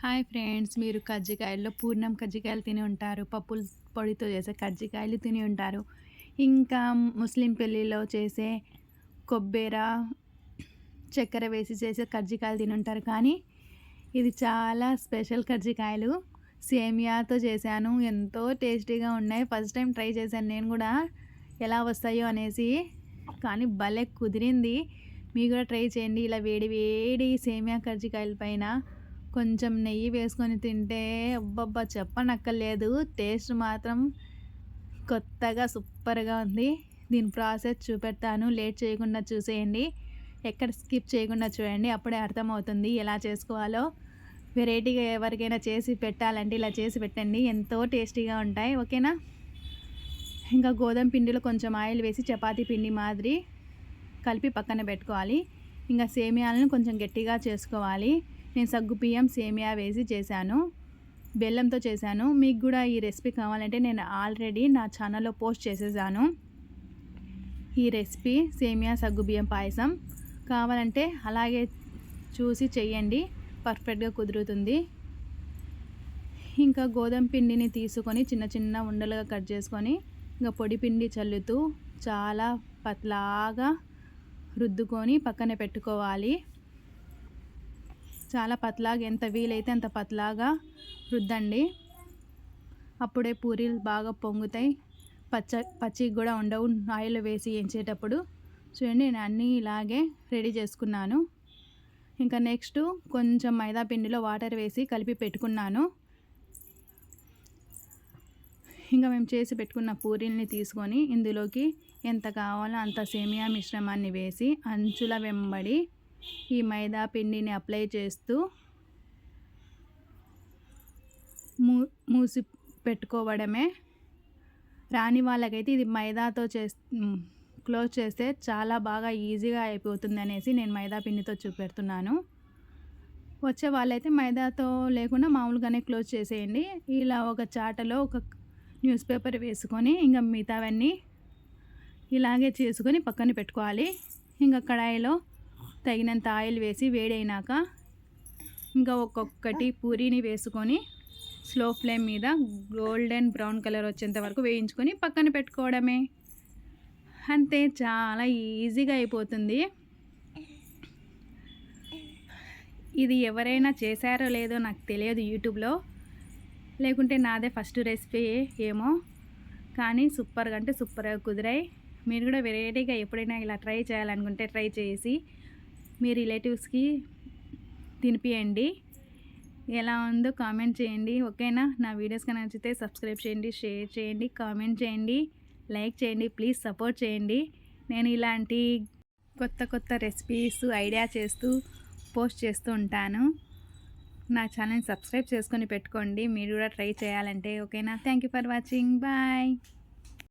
Hi friends, మీరు కజ్జికాయల్లో పూర్ణం కజ్జికాయలు తిని ఉంటారు. పప్పుల పొడితో చేసే కజ్జికాయలు తిని ఉంటారు. ఇంకా ముస్లిం పెళ్ళిలో చేసే కొబ్బెర, చక్కెర వేసి చేసే కజ్జికాయలు తిని ఉంటారు. కానీ ఇది చాలా స్పెషల్ కజ్జికాయలు. సేమియాతో చేశాను, ఎంతో టేస్టీగా ఉన్నాయి. ఫస్ట్ టైం ట్రై చేశాను నేను కూడా, ఎలా వస్తాయో అనేసి. కానీ భలే కుదిరింది. మీరు కూడా ట్రై చేయండి. ఇలా వేడి వేడి సేమియా కజ్జికాయల పైన కొంచెం నెయ్యి వేసుకొని తింటే అబ్బబ్బా చెప్పనక్కర్లేదు. టేస్ట్ మాత్రం కొత్తగా సూపర్గా ఉంది. దీని ప్రాసెస్ చూపెడతాను, లేట్ చేయకుండా చూసేయండి. ఎక్కడ స్కిప్ చేయకుండా చూడండి, అప్పుడే అర్థమవుతుంది ఎలా చేసుకోవాలో. వెరైటీగా ఎవరికైనా చేసి పెట్టాలంటే ఇలా చేసి పెట్టండి, ఎంతో టేస్టీగా ఉంటాయి. ఓకేనా? ఇంకా గోధుమ పిండిలో కొంచెం ఆయిల్ వేసి చపాతీ పిండి మాదిరి కలిపి పక్కన పెట్టుకోవాలి. ఇంకా సేమియాలను కొంచెం గట్టిగా చేసుకోవాలి. నేను సగ్గుబియ్యం సేమియా వేసి చేశాను, బెల్లంతో చేశాను. మీకు కూడా ఈ రెసిపీ కావాలంటే నేను ఆల్రెడీ నా ఛానల్లో పోస్ట్ చేసేసాను. ఈ రెసిపీ సేమియా సగ్గుబియ్యం పాయసం కావాలంటే అలాగే చూసి చెయ్యండి, పర్ఫెక్ట్గా కుదురుతుంది. ఇంకా గోధుమ పిండిని తీసుకొని చిన్న చిన్న ఉండలుగా కట్ చేసుకొని ఇంకా పొడి పిండి చల్లుతూ చాలా పతలాగా రుద్దుకొని పక్కన పెట్టుకోవాలి. చాలా పతలాగా, ఎంత వీలైతే అంత పతలాగా రుద్దండి. అప్పుడే పూరీలు బాగా పొంగుతాయి, పచ్చిగా కూడా ఉండవు ఆయిల్ వేసి వేయించేటప్పుడు. చూడండి, నేను అన్నీ ఇలాగే రెడీ చేసుకున్నాను. ఇంకా నెక్స్ట్ కొంచెం మైదా పిండిలో వాటర్ వేసి కలిపి పెట్టుకున్నాను. ఇంకా మేము చేసి పెట్టుకున్న పూరీల్ని తీసుకొని ఇందులోకి ఎంత కావాలో అంత సేమియా మిశ్రమాన్ని వేసి అంచుల వెంబడి ఈ మైదా పిండిని అప్లై చేస్తూ మూసి పెట్టుకోవడమే. రాని వాళ్ళకైతే ఇది మైదాతో క్లోజ్ చేస్తే చాలా బాగా ఈజీగా అయిపోతుంది అనేసి నేను మైదా పిండితో చూపెడుతున్నాను. వచ్చే వాళ్ళైతే మైదాతో లేకుండా మామూలుగానే క్లోజ్ చేసేయండి. ఇలా ఒక చాటలో ఒక న్యూస్ పేపర్ వేసుకొని ఇంకా మిగతావన్నీ ఇలాగే చేసుకొని పక్కన పెట్టుకోవాలి. ఇంకా కడాయిలో తగినంత ఆయిల్ వేసి వేడైనాక ఇంకా ఒక్కొక్కటి పూరీని వేసుకొని స్లో ఫ్లేమ్ మీద గోల్డెన్ బ్రౌన్ కలర్ వచ్చేంత వరకు వేయించుకొని పక్కన పెట్టుకోవడమే. అంతే, చాలా ఈజీగా అయిపోతుంది. ఇది ఎవరైనా చేశారో లేదో నాకు తెలియదు యూట్యూబ్లో, లేకుంటే నాదే ఫస్ట్ రెసిపీ ఏమో. కానీ సూపర్గా అంటే సూపర్గా కుదిరాయి. మీరు కూడా వెరైటీగా ఎప్పుడైనా ఇలా ట్రై చేయాలనుకుంటే ట్రై చేసి మీ రిలేటివ్స్కి తినిపియండి. ఎలా ఉందో కామెంట్ చేయండి. ఓకేనా? నా వీడియోస్ కనుక నచ్చితే సబ్స్క్రైబ్ చేయండి, షేర్ చేయండి, కామెంట్ చేయండి, లైక్ చేయండి. ప్లీజ్ సపోర్ట్ చేయండి. నేను ఇలాంటి కొత్త కొత్త రెసిపీస్ ఐడియా చేస్తూ పోస్ట్ చేస్తూ ఉంటాను. నా ఛానల్ని సబ్స్క్రైబ్ చేసుకొని పెట్టుకోండి, మీరు కూడా ట్రై చేయాలంటే. ఓకేనా? Thank you for watching. Bye.